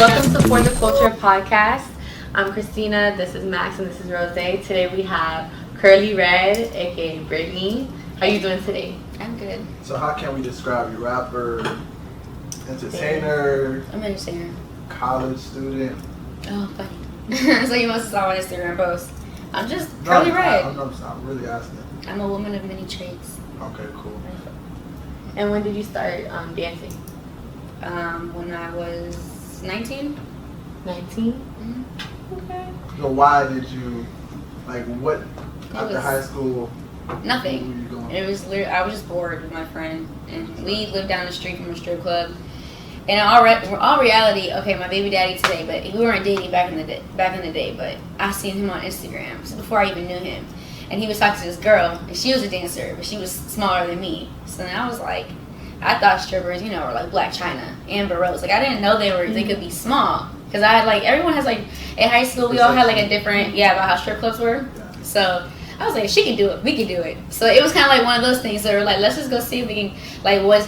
Welcome to For the Culture podcast. I'm Christina, this is Max, and this is Rose. Today we have Curlyy, aka Brittany. How you doing today? I'm good. So how can we describe you? Rapper, entertainer, I'm an entertainer. college student? Oh, funny. So you must have saw my Instagram post. I'm just Curlyy. I'm really asking. I'm a woman of many traits. Okay, cool. And when did you start dancing? When I was 19. 19? Mm-hmm. Okay. So why did you, what, after high school? Nothing. Where were you going? It was literally, I was just bored with my friend, and we lived down the street from a strip club. And in all reality, okay, my baby daddy today, but we weren't dating back in the day. But I seen him on Instagram so before I even knew him, and he was talking to this girl, and she was a dancer, but she was smaller than me. So then I was like, I thought strippers, were like Black China, Amber Rose. Like I didn't know they could be small, because I had everyone has in high school we all had a different about how strip clubs were. Yeah. So I was like, she can do it, we can do it. So it was kind of one of those things. So we're like, let's just go see if we can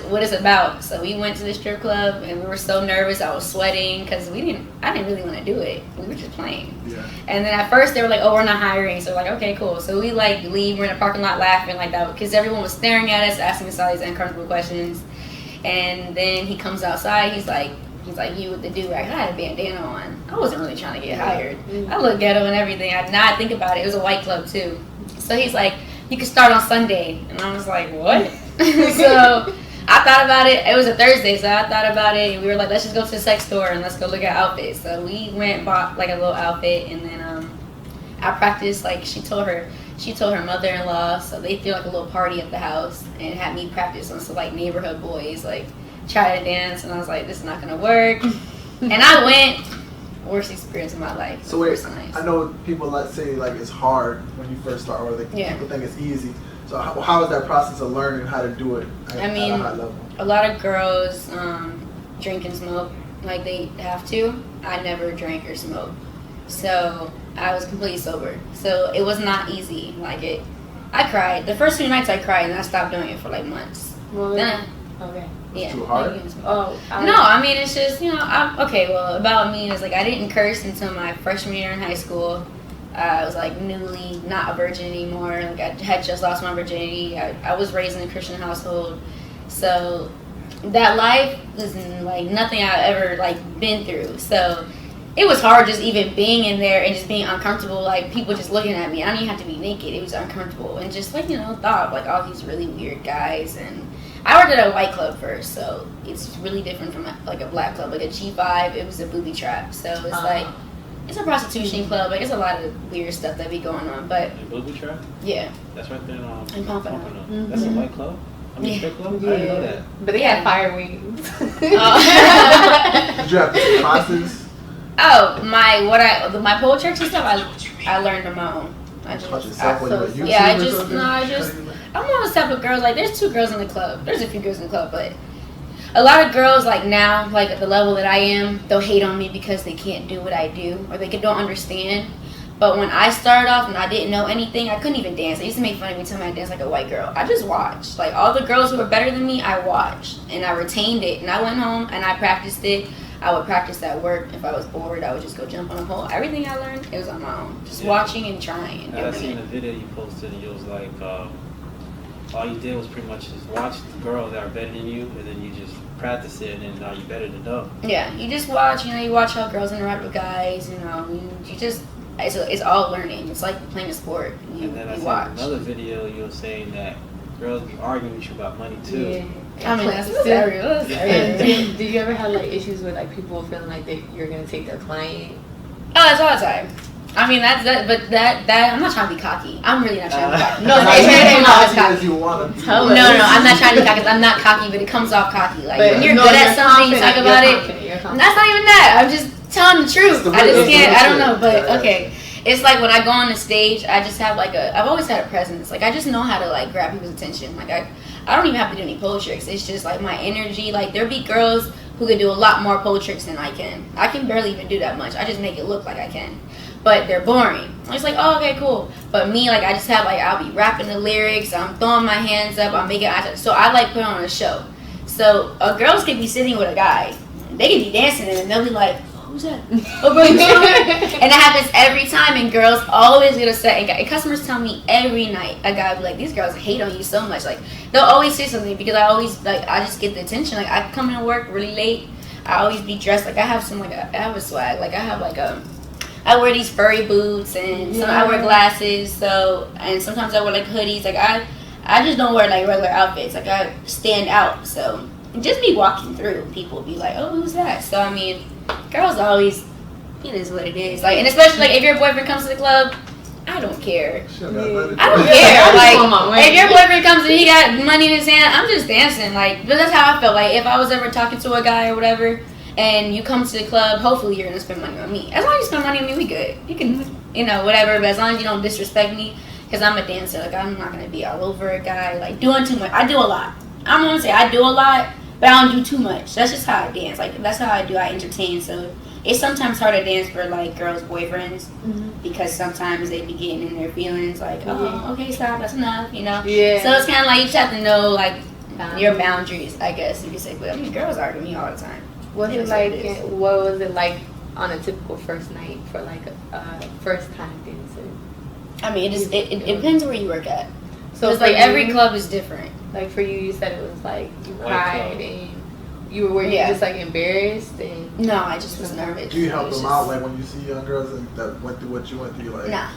what it's about. So we went to the strip club, and we were so nervous. I was sweating because I didn't really want to do it. We were just playing. Yeah. And then at first they were like, oh, we're not hiring. So we're like, okay, cool. So we leave. We're in the parking lot laughing like that because everyone was staring at us, asking us all these uncomfortable questions. And then he comes outside. He's like, you with the do-rag. I had a bandana on. I wasn't really trying to get hired. I look ghetto and everything. Now I think about it, it was a white club too. So he's like, you can start on Sunday. And I was like, what? So I thought about it. It was a Thursday, so I thought about it. And we were like, let's just go to the sex store and let's go look at outfits. So we went and bought a little outfit. And then I practiced. She told her mother-in-law. So they threw a little party at the house and had me practice on some neighborhood boys try to dance. And I was like, this is not going to work. And I went. Worst experience of my life. So wait, I know people say it's hard when you first start, or people think it's easy. So how is that process of learning how to do it at a high level? A lot of girls drink and smoke they have to. I never drank or smoked, so I was completely sober. So it was not easy. I cried. The first few nights I cried, and I stopped doing it for months. Well, then okay. It's too hard? Oh. It's just, about me is I didn't curse until my freshman year in high school. I was newly not a virgin anymore. I had just lost my virginity. I was raised in a Christian household. So that life was nothing I've ever been through. So it was hard just even being in there and just being uncomfortable, people just looking at me. I didn't even have to be naked. It was uncomfortable. And just thought of all these really weird guys. And I worked at a white club first, so it's really different from a black club. A G5, it was a booby trap. So it's it's a prostitution club. It's a lot of weird stuff that be going on. But a booby trap? Yeah. That's right there in Pompano. Mm-hmm. That's a white club? Strip club? Yeah. I didn't know that. But they had fire wings. Did you have to take classes? Oh, my pole tricks and stuff, I learned on my own. I'm one of those type of girls, there's two girls in the club. There's a few girls in the club, but a lot of girls, now, at the level that I am, they'll hate on me because they can't do what I do, or they don't understand. But when I started off and I didn't know anything, I couldn't even dance. They used to make fun of me, telling me I danced like a white girl. I just watched. All the girls who were better than me, I watched. And I retained it. And I went home and I practiced it. I would practice at work. If I was bored, I would just go jump on a pole. Everything I learned, it was on my own. Just watching and trying. I seen a video you posted, and it was all you did was pretty much just watch the girls that are better than you, and then you just practice it, and then now you're better than them. Yeah, you just watch. You watch how girls interact with guys. You just it's all learning. It's like playing a sport. And then I watch. seen another video you were saying that girls be arguing with you about money too. Yeah. That's serious. And do you ever have issues with people feeling you're gonna take their client? Oh, that's all the time. But I'm not trying to be cocky. I'm really not trying to be cocky. No, it's cocky. You want to No, I'm not trying to be cocky. I'm not cocky, but it comes off cocky. When you're good at something, you talk about it. And that's not even that. I'm just telling the truth. I just can't. I don't know, but okay. It's when I go on the stage, I just have I've always had a presence. I just know how to grab people's attention. I don't even have to do any pole tricks. It's just my energy. There be girls who can do a lot more pole tricks than I can. I can barely even do that much. I just make it look like I can. But they're boring. It's oh, okay, cool. But me, I just have I'll be rapping the lyrics. I'm throwing my hands up. I'm making eye. So I put on a show. So girls could be sitting with a guy. They could be dancing and they'll be who's that? Oh, bro, you saw her? And that happens every time, and girls always get upset. And customers tell me every night, a guy will be like, these girls hate on you so much. Like, they'll always say something because I always, like, I just get the attention. Like, I come into work really late. I always be dressed, like, I have some, like, I have a swag. Like, I have, like, I wear these furry boots, and I wear glasses, so, and sometimes I wear, like, hoodies. Like, I just don't wear, like, regular outfits. Like, I stand out, so just me walking through, people be like, oh, who's that? So, I mean, girls always, it is what it is. Like, and especially, like, if your boyfriend comes to the club, I don't care. I don't care. Like, if your boyfriend comes and he got money in his hand, I'm just dancing. Like, but that's how I felt. Like, if I was ever talking to a guy or whatever, and you come to the club, hopefully you're gonna spend money on me. As long as you spend money on me, we good. You can, you know, whatever. But as long as you don't disrespect me, because I'm a dancer. Like, I'm not gonna be all over a guy, like, doing too much. I do a lot. I'm gonna say I do a lot, but I don't do too much. That's just how I dance. Like, that's how I do. I entertain. So it's sometimes hard to dance for, like, girls' boyfriends because sometimes they be getting in their feelings. Like, oh, okay, stop. That's enough. You know. Yeah. So it's kind of like you just have to know, like, your boundaries. I guess you could say. But I mean, girls argue with me all the time. What was it like on a typical first night for, like, a first time dancer? I mean, it depends where you work at. So it's like every club is different. Like, for you said it was like you cried and you were just like embarrassed and no, I just was nervous. Do you help them out, like, when you see young girls that went through what you went through? Like, nah.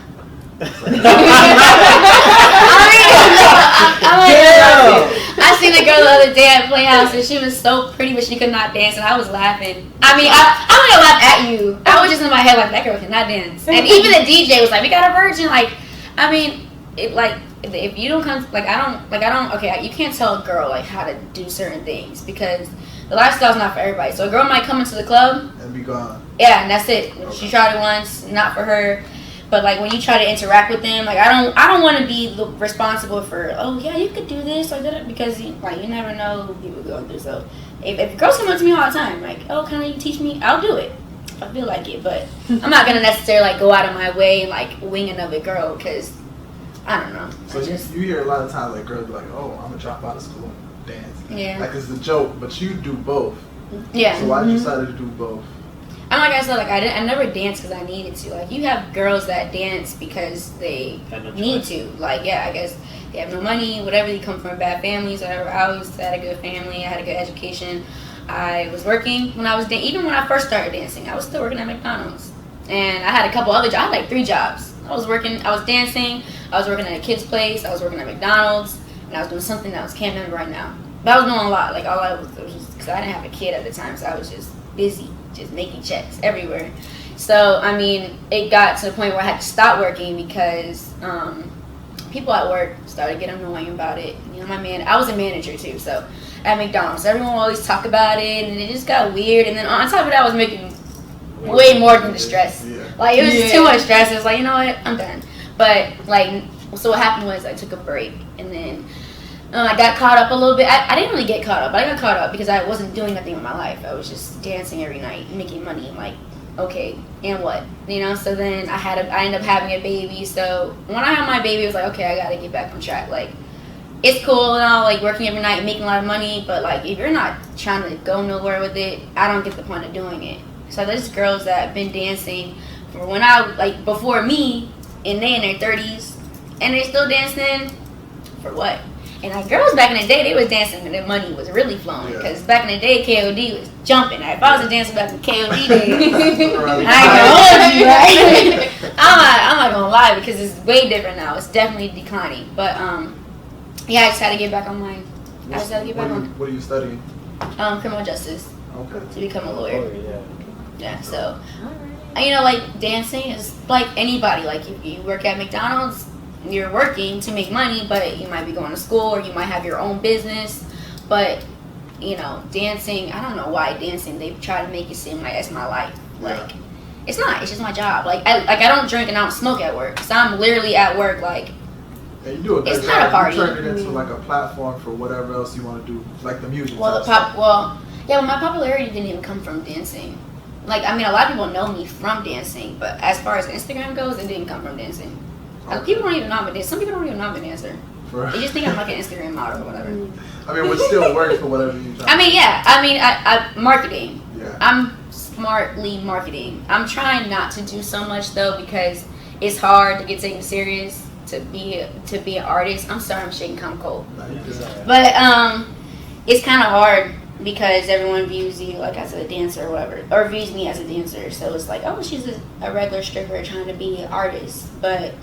I seen a girl the other day at Playhouse and she was so pretty, but she could not dance, and I was laughing. I mean, I don't even laugh at you. I was just in my head like, that girl cannot dance. And even the DJ was like, we got a virgin. Like, I mean, it, like, if you don't come, like, I don't. Okay, you can't tell a girl, like, how to do certain things because the lifestyle's not for everybody. So a girl might come into the club and be gone. Yeah, and that's it. Okay. She tried it once, not for her. But, like, when you try to interact with them, like, I don't want to be responsible for, oh, yeah, you could do this or that, because, like, you never know who people are going through. So if girls come up to me all the time, like, oh, can you teach me? I'll do it. I feel like it. But I'm not going to necessarily, like, go out of my way and, like, wing another girl because, I don't know. So you hear a lot of times, like, girls be like, oh, I'm going to drop out of school and dance. Yeah. Like, it's a joke, but you do both. Yeah. So why did you decide to do both? And like I said, like, I never danced because I needed to. Like, you have girls that dance because they need to. Like, yeah, I guess they have no money, whatever. They come from bad families, whatever. I always had a good family. I had a good education. I was working when I was even when I first started dancing. I was still working at McDonald's, and I had a couple other jobs. I had like 3 jobs. I was dancing. I was working at a kid's place. I was working at McDonald's, and I was doing something else. Can't remember right now. But I was doing a lot. Like, all I was just because I didn't have a kid at the time, so I was just busy. Just making checks everywhere. So, I mean, it got to the point where I had to stop working because people at work started getting annoying about it. You know, I was a manager too, so at McDonald's, everyone would always talk about it, and it just got weird. And then on top of that, I was making way more than the stress. Yeah. Like, it was just too much stress. It was like, you know what, I'm done. But, like, so what happened was I took a break, and then I got caught up a little bit. I didn't really get caught up, but I got caught up because I wasn't doing nothing with my life. I was just dancing every night, making money. I'm like, okay, and what? You know, so then I ended up having a baby. So when I had my baby, it was like, okay, I got to get back on track. Like, it's cool and all, like, working every night, making a lot of money, but, like, if you're not trying to go nowhere with it, I don't get the point of doing it. So there's girls that have been dancing for before me, and they in their 30s, and they're still dancing for what? And like, girls back in the day, they was dancing when their money was really flowing. Because back in the day, KOD was jumping. If I was a dancer back in KOD days, I ain't gonna hold you, right? I'm not gonna lie, because it's way different now. It's definitely declining. But yeah, I just had to get back on my. What are you studying? Criminal justice. Okay. To become a lawyer. Yeah. So, you know, like, dancing is like anybody. Like, if you work at McDonald's, you're working to make money, but you might be going to school or you might have your own business. But, you know, dancing, I don't know why dancing, they try to make it seem like it's my life. Like, it's not. It's just my job. Like, I don't drink and I don't smoke at work. So I'm literally at work, like, and you do a good it's not a party. You turn it into like a platform for whatever else you want to do, like the music. Well, but my popularity didn't even come from dancing. Like, I mean, a lot of people know me from dancing, but as far as Instagram goes, it didn't come from dancing. People don't even know I'm a dancer. Some people don't even know I'm a dancer. They just think I'm like an Instagram model or whatever. I mean, which still works for whatever you try. I mean, yeah. I mean, I marketing. Yeah. I'm smartly marketing. I'm trying not to do so much though because it's hard to get taken serious to be an artist. I'm sorry, I'm shaking kind of cold, but it's kind of hard because everyone views you like as a dancer or whatever, or views me as a dancer. So it's like, oh, she's a regular stripper trying to be an artist, but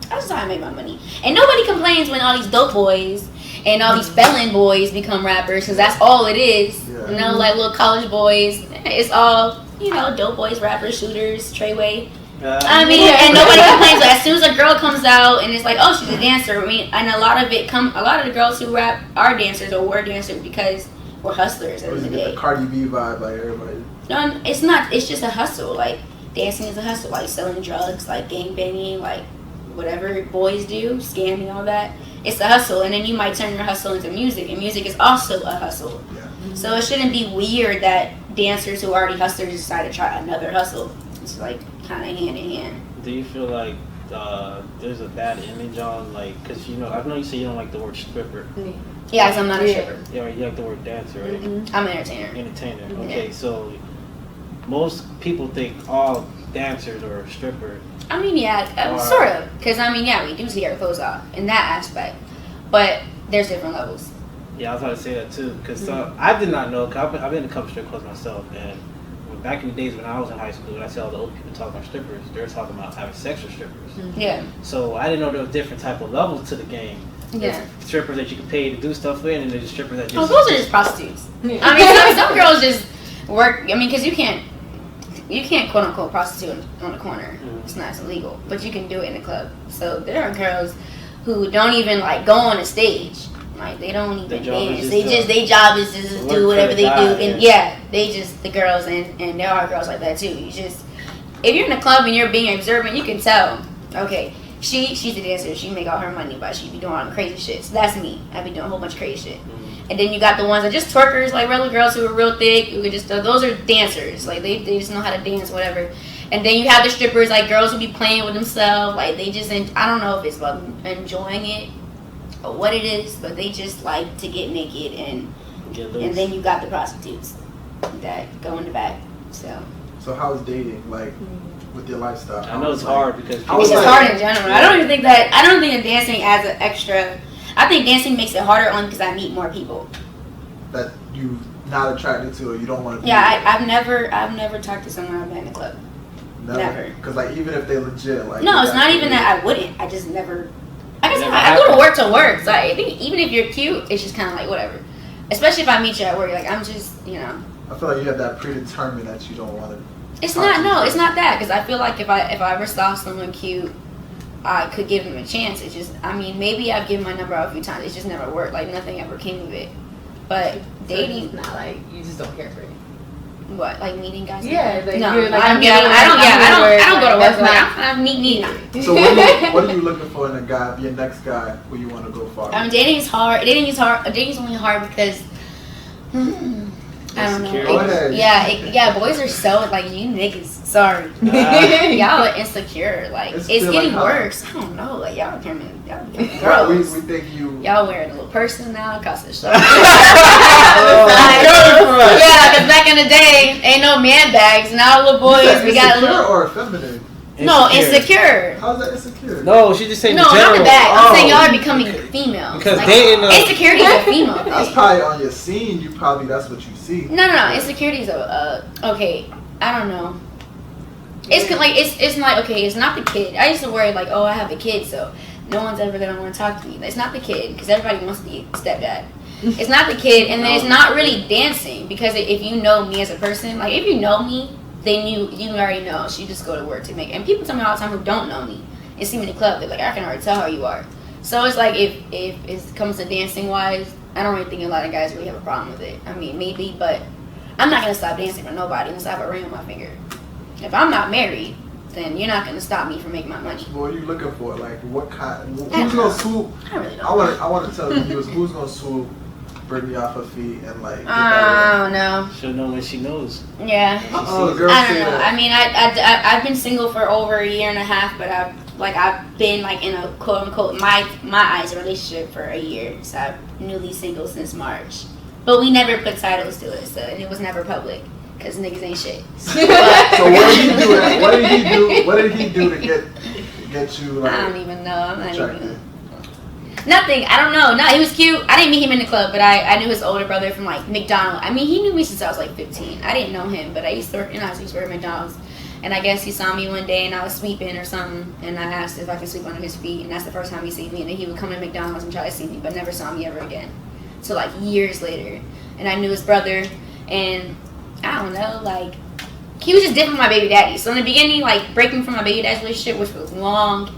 that's how I make my money. And nobody complains when all these dope boys and all these felon boys become rappers, because that's all it is. Yeah. You know, like little college boys. It's all, you know, dope boys, rappers, shooters, Treyway. I mean, and nobody complains. But as soon as a girl comes out and it's like, oh, she's a dancer. I mean, and a lot of the girls who rap are dancers or were dancers because we're hustlers at the end of the day. The Cardi B vibe, like everybody. No, it's not. It's just a hustle. Like dancing is a hustle. Like selling drugs, like gang banging, like whatever boys do, scamming, all that. It's a hustle, and then you might turn your hustle into music, and music is also a hustle. Yeah. So it shouldn't be weird that dancers who are already hustlers decide to try another hustle. It's like kind of hand in hand. Do you feel like there's a bad image on, like, because you know, I know you say you don't like the word stripper. Yeah, because I'm not a stripper. Yeah, you like the word dancer, right? Mm-hmm. I'm an entertainer. Entertainer. Okay, so most people think all dancers are strippers. I mean, yeah, sort of. Because, I mean, yeah, we do see our clothes off in that aspect. But there's different levels. Yeah, I was about to say that too. Because I did not know, because I've been in a couple strip clubs myself. And back in the days when I was in high school, when I see all the old people talk about strippers, they're talking about having sex with strippers. Mm-hmm. Yeah. So I didn't know there was different type of levels to the game. Yeah. There's strippers that you can pay to do stuff with, and there's strippers that just... Oh, those are just prostitutes. I mean, some girls just work, I mean, because you can't quote unquote prostitute on the corner. Mm-hmm. It's illegal, but you can do it in a club. So there are girls who don't even like go on a stage. Like they don't even dance. Their job is just do whatever they do. And the girls and there are girls like that too. You just, if you're in a club and you're being observant, you can tell. Okay, she's a dancer. She make all her money, but she be doing all the crazy shit. So that's me. I be doing a whole bunch of crazy shit. Mm-hmm. And then you got the ones that just twerkers, like regular girls who are real thick, who could just, those are dancers. Like they just know how to dance, whatever. And then you have the strippers, like girls who be playing with themselves. Like they just, I don't know if it's about enjoying it or what it is, but they just like to get naked. And then you got the prostitutes that go in the back. So how's dating, like, with your lifestyle? I know it's hard because... It's just hard in general. I don't think that dancing adds an extra... I think dancing makes it harder only because I meet more people that you not attracted to or you don't want to. Yeah, I've never talked to someone I've been in the club. Never. Because like even if they legit like. No, it's not even that I wouldn't. I just never. I guess I go to work to work. So I think even if you're cute, it's just kind of like whatever. Especially if I meet you at work, like I'm just I feel like you have that predetermined that you don't want to. It's not that because I feel like if I ever saw someone cute, I could give them a chance. It's just, I mean, maybe I've given my number out a few times. It just never worked. Like, nothing ever came of it. But dating... It's not like, you just don't care for it. What, like meeting guys? Yeah, like no, you're like, I don't go to work. Like, I meet me. So what are you looking for in a guy, your next guy, who you want to go for? I mean, dating is hard. Dating is only hard because... I don't know. Boys are so, like, you niggas, sorry. Y'all are insecure. Like, it's getting worse. I don't know. Like, y'all becoming girls. We think you... Y'all wearing a little person now. It costs a shot. Yeah, because back in the day, ain't no man bags. Now little boys, we got a little... or feminine? No, insecure. How's that insecure? No, she just saying no, not the back. I'm saying y'all are becoming female. Because like, insecurity is a female thing. That's probably on your scene. That's what you see. No. Insecurity is okay. I don't know. It's like it's not okay. It's not the kid. I used to worry like, oh, I have a kid, so no one's ever gonna want to talk to me. It's not the kid because everybody wants to be a stepdad. It's not the kid, and then it's not really dancing because if you know me as a person, like if you know me. Then you already know. So you just go to work to make. And people tell me all the time who don't know me and see me in the club, they're like, I can already tell how you are. So it's like if it comes to dancing wise, I don't really think a lot of guys really have a problem with it. I mean, maybe, but I'm not gonna stop dancing for nobody unless I have a ring on my finger. If I'm not married, then you're not gonna stop me from making my money. What are you looking for? Like what kind? Who's gonna swoop? I really don't. I want to tell you who's gonna swoop. Bring me off her feet and like. I don't know. She'll know when she knows. Yeah. Girls I don't know. that. I mean, I've been single for over a year and a half, but I've been like in a quote unquote my eyes relationship for a year. So I'm newly single since March, but we never put titles to it, so and it was never public. because niggas ain't shit. So what did he do? What did he do to get you? Like, I don't even know. I'm not attracted? even. Nothing. I don't know. No, he was cute. I didn't meet him in the club, but I knew his older brother from like McDonald's. I mean, he knew me since I was like 15. I didn't know him, but I used to work at McDonald's. And I guess he saw me one day and I was sweeping or something, and I asked if I could sweep under his feet, and that's the first time he seen me. And then he would come to McDonald's and try to see me, but never saw me ever again. So like years later, and I knew his brother, and I don't know, like he was just different from my baby daddy. So in the beginning, like breaking from my baby daddy's relationship, which was long.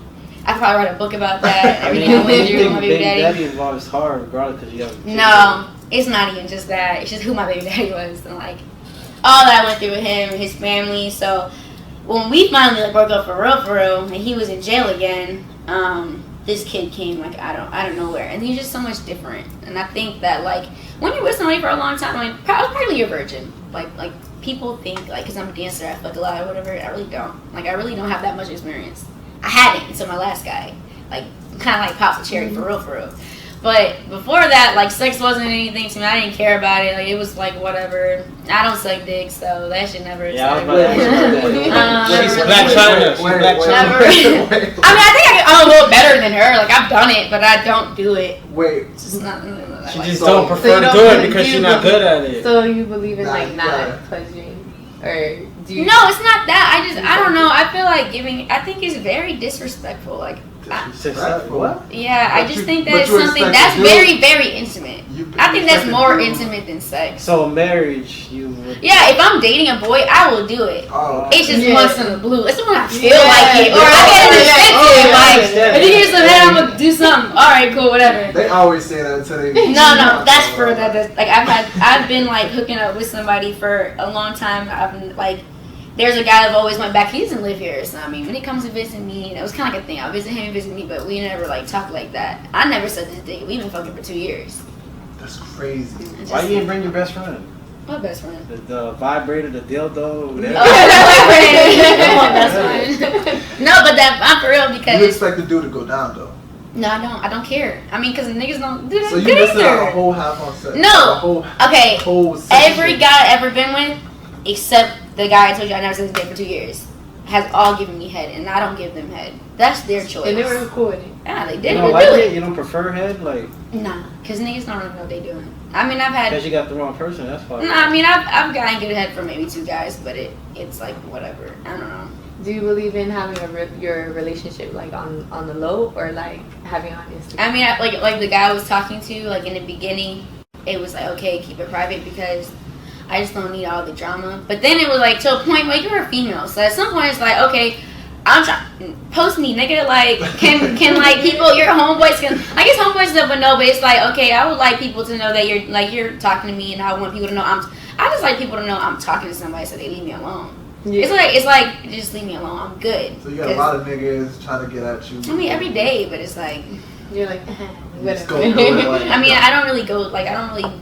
I could probably write a book about that. Everything I went through with my baby daddy. involved is hard, regardless, because you have. No, it's not even just that. It's just who my baby daddy was, and like all that I went through with him and his family. So when we finally like broke up for real, and he was in jail again, this kid came like I don't know where, and he's just so much different. And I think that like when you're with somebody for a long time, like probably you're a virgin. Like people think like because I'm a dancer, I fuck a lot or whatever. I really don't. Like I really don't have that much experience. I hadn't until my last guy. Like kind of like pops a cherry for real. But before that, like sex wasn't anything to me. I didn't care about it. Like it was like whatever. I don't suck dick, so that shit never. Yeah, I was about to ask you Black China. Never. I mean, I think I'm a little better than her. Like I've done it, but I don't do it. Wait. It's just not. She just don't prefer to do it because she's not good at it. So you believe in like not pleasuring, or do you? No, it's not that. I don't know. I feel like giving. I think it's very disrespectful. Like. What? Yeah, I just think that it's something that's very, very intimate. I think that's more intimate than sex. So marriage, you would... Yeah, if I'm dating a boy, I will do it. Oh. It's just once in the blue. It's when I feel like it, or I get incentive. Like, if you hear some head, I'm gonna do something. All right, cool, whatever. They always say that until they. No, that's for that. Like I've been like hooking up with somebody for a long time. I've been like. There's a guy that always went back. He doesn't live here, so I mean, when he comes to visit me, it was kind of like a thing. I'll visit him and visit me, but we never like talk like that. I never said this thing. We've been fucking for 2 years. That's crazy. Why you didn't bring your best friend? What best friend? The vibrator, the dildo, whatever. Oh, best friend. No, but that I'm for real because you expect the dude to go down though. No, I don't. I don't care. I mean, because niggas don't do that. So you missing out a whole half on sex. No. Okay. Every guy I've ever been with, except the guy I told you I never said his name for 2 years, has all given me head, and I don't give them head. That's their choice. And they were recording. Yeah, they You did. don't like it? You don't prefer head? Like. Nah, because niggas don't really know what they doing. I mean, I've had. Because you got the wrong person, that's why. Nah, I mean, I've gotten good head for maybe 2 guys, but it's like whatever. I don't know. Do you believe in having your relationship like on the low, or like having on Instagram? I mean, like the guy I was talking to, like in the beginning, it was like okay, keep it private because I just don't need all the drama. But then it was like to a point where you're a female, so at some point it's like okay, I'm trying post me, nigga. Like can like people, your homeboys can. I guess homeboys never know, but it's like okay, I would like people to know that you're talking to me, and I want people to know I just like people to know I'm talking to somebody, so they leave me alone. Yeah. It's like just leave me alone. I'm good. So you got a lot of niggas trying to get at you. I mean every day, but it's like you're like whatever. I mean I don't really go like I don't really.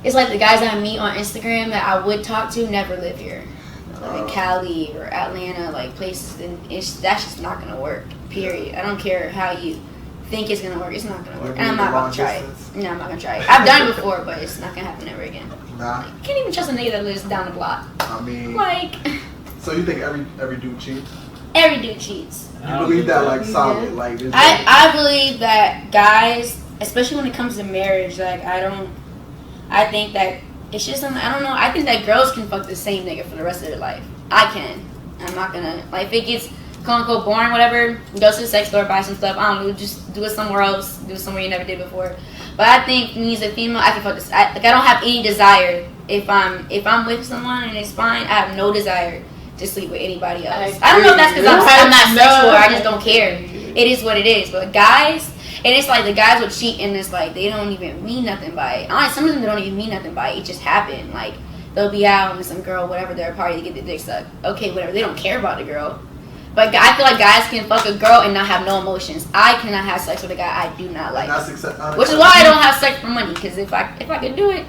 It's like the guys that I meet on Instagram that I would talk to never live here, like Cali or Atlanta, like places. And that's just not gonna work. Period. I don't care how you think it's gonna work. It's not gonna work, and I'm not gonna try it. No, I'm not gonna try it. I've done it before, but it's not gonna happen ever again. Nah. Like, you can't even trust a nigga that lives down the block. I mean, like. So you think every dude cheats? Every dude cheats. You believe that like solid, yeah. like. I believe that guys, especially when it comes to marriage, like I think that it's just I don't know. I think that girls can fuck the same nigga for the rest of their life. I can. I'm not gonna like if it gets quote unquote boring, whatever. Go to the sex store, buy some stuff. I don't know. Just do it somewhere else. Do it somewhere you never did before. But I think me as a female, I can fuck this. I don't have any desire if I'm with someone and it's fine. I have no desire to sleep with anybody else. I don't know if that's because I'm not sexual or I just don't care. It is what it is. But guys, and it's like the guys will cheat and it's like they don't even mean nothing by it. Honestly, some of them don't even mean nothing by it. It just happened. Like they'll be out with some girl, whatever, they're a party to get their dick sucked. Okay, whatever. They don't care about the girl. But I feel like guys can fuck a girl and not have no emotions. I cannot have sex with a guy I do not like. Which is why I don't have sex for money. Because if I could do it,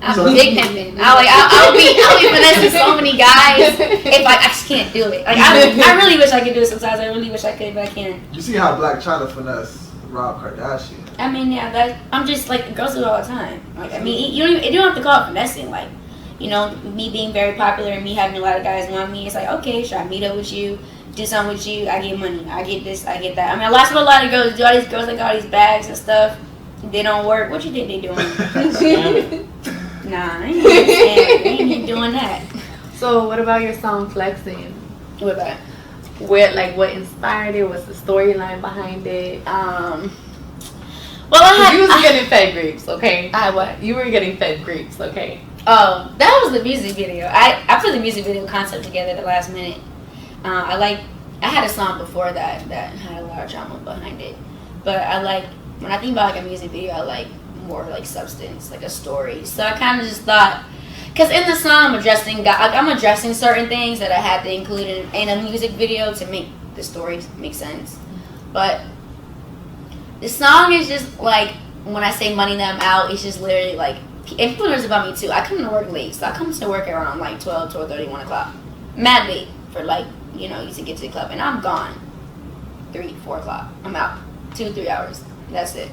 I'm big pimping. I'll be finessing so many guys. If I just can't do it. Like I really wish I could do it sometimes. I really wish I could, but I can't. You see how Black China finesse Rob Kardashian? I mean, yeah, I'm just like girls do it all the time. Like I mean, you don't have to call it finessing. Like you know, me being very popular and me having a lot of guys want me, it's like, okay, should I meet up with you, do something with you? I get money, I get this, I get that. I mean, I lost with a lot of girls. Do all these girls like all these bags and stuff? They don't work. What you think they doing? Nah, I ain't doing that. So, what about your song "Flexing"? What about it? What inspired it? What's the storyline behind it? Well, you was getting fed grapes, okay? What? You were getting fed grapes, okay? Oh, that was the music video. I put the music video concept together at the last minute. I had a song before that had a lot of drama behind it, but when I think about like a music video, I like more like substance, like a story. So I kind of just thought, because in the song I'm addressing certain things that I had to include in a music video to make the story make sense. But the song is just like, when I say money that I'm out, it's just literally like, and people knows about me too. I come to work late, so I come to work around like 12, 12:30, 1 o'clock. Mad late for like, you know, you to get to the club, and I'm gone 3, 4 o'clock. I'm out 2, 3 hours. That's it.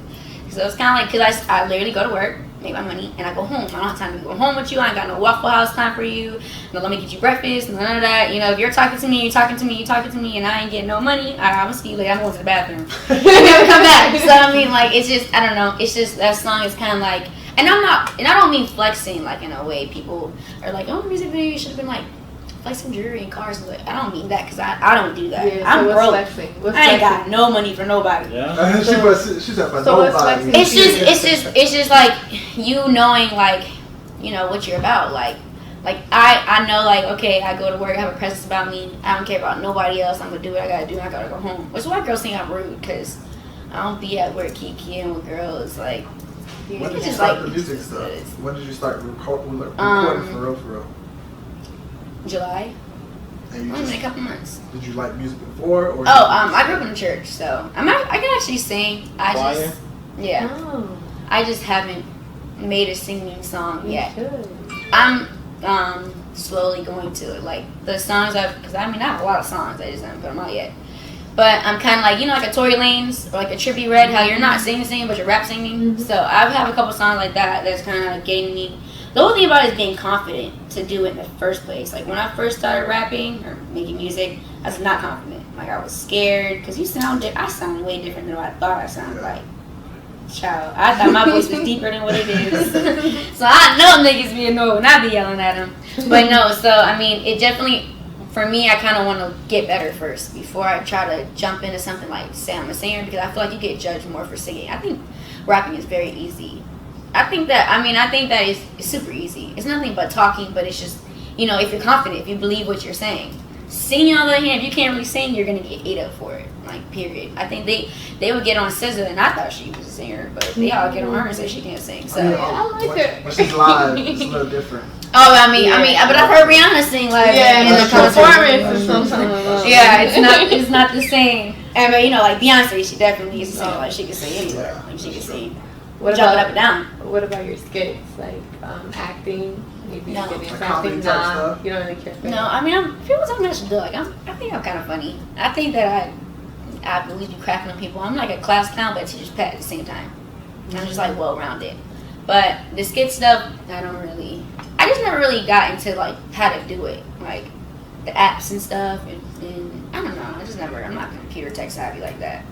So it's kind of like, because I literally go to work, make my money, and I go home. I don't have time to go home with you. I ain't got no Waffle House time for you. No, let me get you breakfast, none of that. You know, if you're talking to me, and I ain't getting no money, I'm going to see you later. I'm going to the bathroom. I never come back. So, I mean, like, it's just, I don't know. It's just, that song is kind of like, and I don't mean flexing, like, in a way people are like, oh, the music video should have been like, flexing jewelry and cars. Like, I don't mean that, because I don't do that. Yeah, so I'm broke. Flexing? I ain't got no money for nobody. Yeah. She said for so nobody. what's flexing? It's just like you knowing, like, you know what you're about. Like I know, like, okay, I go to work, I have a presence about me. I don't care about nobody else. I'm gonna do what I gotta do. I gotta go home. Which is why girls think I'm rude, because I don't be at work kikiing with girls. Like, When did you just start like the music stuff? When did you start recording for real? July. And you Only a couple months. Did you like music before? Or I grew up in the church, so I can actually sing. Choir? Oh. I just haven't made a singing song yet. Should. I'm slowly going to it. Like, the songs because I have a lot of songs, I just haven't put them out yet. But I'm kind of like, you know, like a Tory Lanez or like a Trippie Redd, how you're not singing, but you're rap singing. Mm-hmm. So I have a couple songs like that that's kind of getting me. The whole thing about it is getting confident to do it in the first place. Like, when I first started rapping or making music, I was not confident. Like, I was scared, because I sound way different than what I thought I sounded like. Child, I thought my voice was deeper than what it is. So I know niggas be annoyed when I be yelling at them. But no, so I mean, it definitely, for me, I kind of want to get better first before I try to jump into something like say I'm a singer, because I feel like you get judged more for singing. I think rapping is very easy. I think that it's super easy. It's nothing but talking, but it's just, you know, if you're confident, if you believe what you're saying. Singing, on the other hand, if you can't really sing, you're gonna get ate up for it. Like, period. I think they would get on SZA, and I thought she was a singer, but they all get on her and say she can't sing. So I like her. When she's live, it's a little different. Oh, I mean, but I've heard Rihanna sing live. Yeah, in the performance or something. Yeah, it's not the same. And but, you know, like Beyonce, she definitely is a singer. Like, she can sing anywhere. Like, she can sing. Jumping up and down. What about your skits? Like acting? Maybe No. getting into Like acting? comedy type Nah, stuff? you don't really care for No, that. I mean, people tell me I should do it. Like, I think I'm kind of funny. I think that I always be cracking on people. I'm like a class clown, but a teacher's pet at the same time. I'm just like well-rounded. But the skit stuff, I just never really got into like how to do it. Like the apps and stuff. And I don't know. I'm not computer tech savvy like that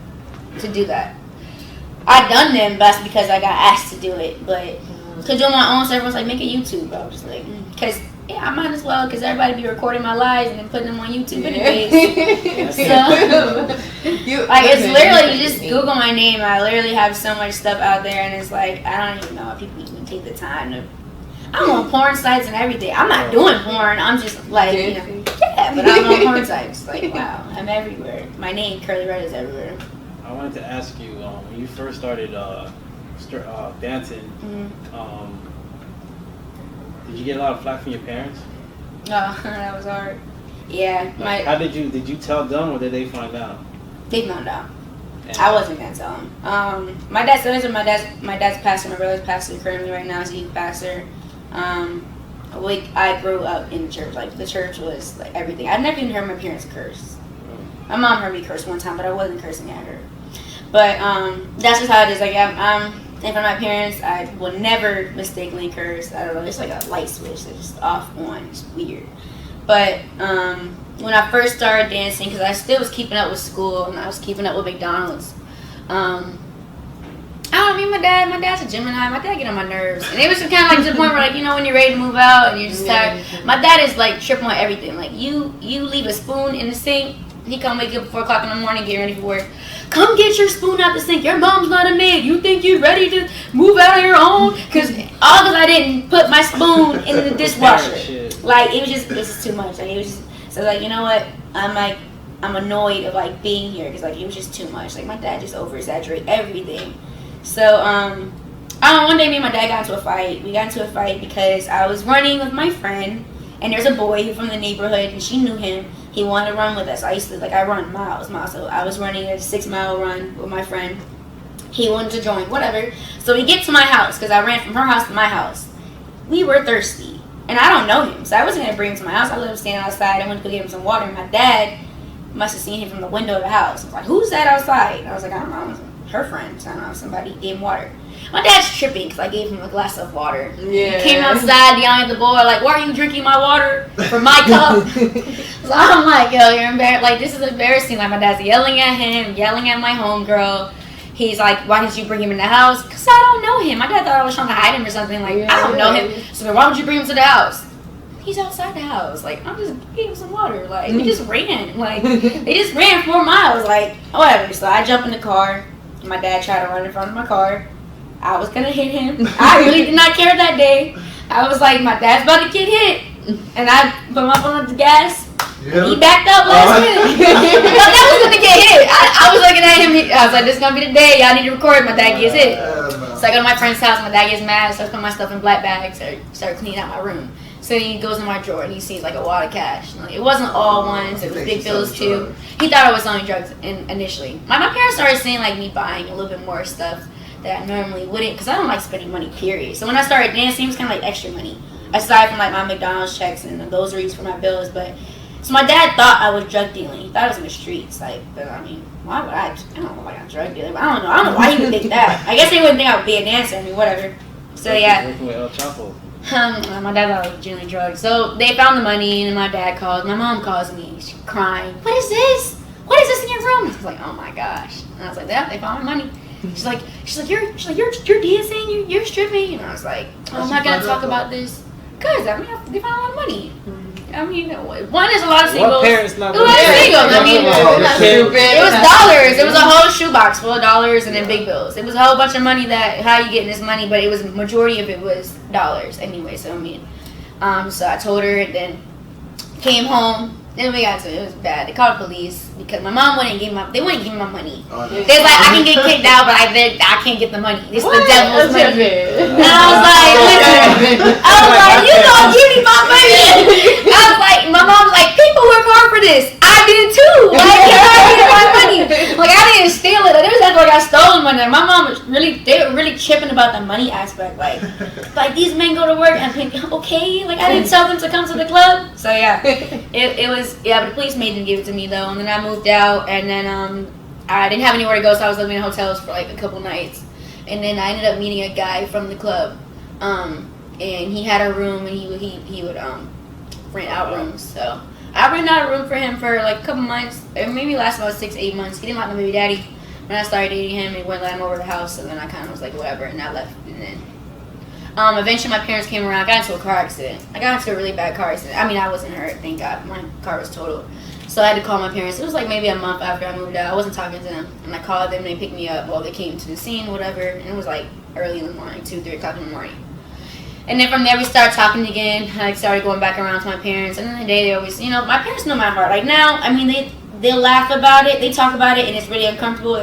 to do that. I done them, but that's because I got asked to do it. But to do my own stuff, everyone's like, make a YouTube. I was just like, because I might as well, because everybody be recording my lives and then putting them on YouTube anyways. So, it's literally, you just Google my name. I literally have so much stuff out there, and it's like, I don't even know if people even take the time to. I'm on porn sites and everything. I'm not doing porn. I'm just like, but I'm on porn sites. Like, wow, I'm everywhere. My name, Curlyy Redd, is everywhere. I wanted to ask you, when you first started dancing, did you get a lot of flack from your parents? Oh, that was hard. Yeah. Like, how did you tell them, or did they find out? They found out. And I wasn't gonna tell them. My dad's pastor. My brother's pastor currently right now. He's a youth pastor. I grew up in the church. Like, the church was like everything. I've never even heard my parents curse. My mom heard me curse one time, but I wasn't cursing at her. But that's just how it is. Like, in front of my parents, I will never mistakenly curse. I don't know, it's like a light switch that's just off on. It's weird. But when I first started dancing, because I still was keeping up with school and I was keeping up with McDonald's. I don't mean my dad's a Gemini. My dad get on my nerves. And it was kind of like to the point where, like, you know, when you're ready to move out and you're just tired. My dad is like tripping on everything. Like, you leave a spoon in the sink. He come wake up at 4 o'clock in the morning, get ready for work. Come get your spoon out the sink. Your mom's not a maid. You think you're ready to move out on your own? Because I didn't put my spoon in the dishwasher. Like, it was just too much. Like, it was just, so like, you know what? I'm annoyed of like being here because like it was just too much. Like, my dad just over exaggerated everything. So I don't know, one day me and my dad got into a fight. We got into a fight because I was running with my friend, and there's a boy from the neighborhood, and she knew him. He wanted to run with us. I run miles. So I was running a 6-mile run with my friend. He wanted to join, whatever. So we get to my house, because I ran from her house to my house. We were thirsty, and I don't know him, so I wasn't going to bring him to my house. I let him stand outside. I went to go get him some water, and my dad must have seen him from the window of the house. I was like, who's that outside? And I was like, I don't know. Her friend, so I don't know, somebody gave him water. My dad's tripping because I gave him a glass of water. Yeah. He came outside yelling at the boy, like, why are you drinking my water from my cup? So I'm like, yo, you're embarrassed. Like, this is embarrassing. Like, my dad's yelling at him, yelling at my homegirl. He's like, why did you bring him in the house? Because I don't know him. My dad thought I was trying to hide him or something. Like, I don't know him. So then why would you bring him to the house? He's outside the house. Like, I'm just giving him some water. Like, we just ran. Like, they just ran 4 miles. Like, whatever. So I jump in the car. My dad tried to run in front of my car. I was gonna hit him. I really did not care that day. I was like, my dad's about to get hit. And I put my foot on the gas. Yeah. He backed up last minute. My dad was gonna get hit. I was looking at him. I was like, this is gonna be the day. Y'all need to record. My dad gets hit. So I go to my friend's house. My dad gets mad. So I put my stuff in black bags. Start cleaning out my room. So he goes in my drawer and he sees like a wad of cash. Like, it wasn't all ones, it was big bills too. He thought I was selling drugs initially. My parents started seeing like me buying a little bit more stuff that I normally wouldn't, because I don't like spending money, period. So when I started dancing, it was kind of like extra money. Aside from like my McDonald's checks and the groceries for my bills. But so my dad thought I was drug dealing. He thought I was in the streets. Like, but I mean, why would I don't know why I'm drug dealer. But I don't know why he would think that. I guess he wouldn't think I would be a dancer. I mean, whatever. So yeah. My dad thought I was dealing drugs. So they found the money, and my dad calls. My mom calls me. She's crying. What is this? What is this in your room? I was like, oh my gosh. And I was like, yeah, they found my money. She's like, you're dancing, you're stripping. And I was like, oh, I'm not gonna talk about this, cause I mean they found a lot of money. I mean, one is a lot of singles. It was dollars. It was a whole shoebox full of dollars and then big bills. It was a whole bunch of money that, how you getting this money, but it was, majority of it was dollars anyway. So I mean, so I told her, and then came home. Then we got to it. It was bad. They called the police because my mom wouldn't give me my money. They was like, I can get kicked out, but I can't get the money. This is the devil's money. And I was like, listen. You don't give me my money. I was like, my mom was like, people work hard for this. I did too. Like, you're not getting my money. Like, I didn't steal it. Like, they was acting like I stole money. My mom was they were really chipping about the money aspect. Like these men go to work and think, okay, like I didn't tell them to come to the club. So yeah, it was. Yeah, but the police made them give it to me though, and then I moved out, and then I didn't have anywhere to go, so I was living in hotels for like a couple nights, and then I ended up meeting a guy from the club, and he had a room, and he would rent out rooms, so I rented out a room for him for like a couple months. It maybe last about 6-8 months. He didn't like my baby daddy. When I started dating him, he wouldn't let him over the house, so then I kind of was like whatever, and I left, and then. Eventually my parents came around. I got into a car accident. I got into a really bad car accident. I mean, I wasn't hurt, thank God. My car was totaled. So I had to call my parents. It was like maybe a month after I moved out. I wasn't talking to them. And I called them, they picked me up. Well, they came to the scene, whatever. And it was like early in the morning, 2-3 o'clock in the morning. And then from there we started talking again. I started going back around to my parents. And then the day they always, my parents know my heart. Like now, I mean, they'll laugh about it. They talk about it and it's really uncomfortable.